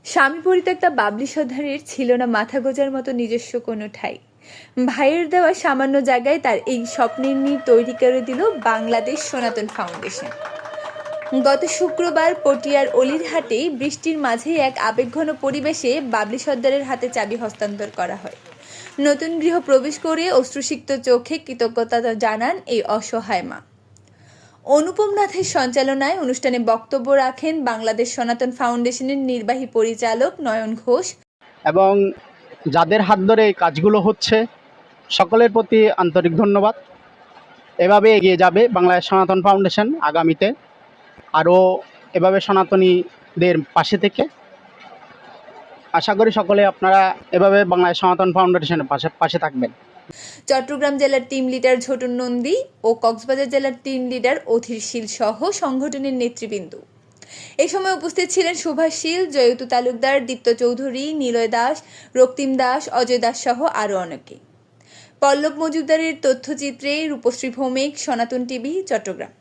স্বামী পরিত্যক্তা বাবলি সর্দারের ছিল না মাথা গোঁজার মতো নিজস্ব কোনো ঠাঁই। ভাইয়ের দেওয়া সামান্য জায়গায় তার এই স্বপ্নের নীড় তৈরি করে দিল বাংলাদেশ সনাতন ফাউন্ডেশন। গত শুক্রবার পটিয়ার অলিরহাটে বৃষ্টির মাঝেই এক আবেগঘন পরিবেশে বাবলি সর্দারের হাতে চাবি হস্তান্তর করা হয়। নতুন গৃহ প্রবেশ করে অশ্রুসিক্ত চোখে কৃতজ্ঞতা জানান এই অসহায় মা। অনুপম নাথের সঞ্চালনায় অনুষ্ঠানে বক্তব্য রাখেন বাংলাদেশ সনাতন ফাউন্ডেশনের নির্বাহী পরিচালক নয়ন ঘোষ এবং যাদের হাত ধরে এই কাজগুলো হচ্ছে সকলের প্রতি আন্তরিক ধন্যবাদ। এভাবে এগিয়ে যাবে বাংলাদেশ সনাতন ফাউন্ডেশন আগামীতে, আরও এভাবে সনাতনীদের পাশে থেকে। আশা করি সকলে আপনারা এভাবে বাংলাদেশ সনাতন ফাউন্ডেশনের পাশে থাকবেন। চট্টগ্রাম জেলার টিম লিডার ঝটন নন্দী ও কক্সবাজার জেলার টিম লিডার অধীর শীল সহ সংগঠনের নেতৃবৃন্দ। এই সময় উপস্থিত ছিলেন সুভাষ শীল, জয়তু তালুকদার, দীপ্ত চৌধুরী, নিলয় দাস, রক্তিম দাস, অজয় দাস সহ আরও অনেকে। পল্লব মজুমদারের তথ্যচিত্রে রূপশ্রী ভৌমিক, সনাতন টিভি, চট্টগ্রাম।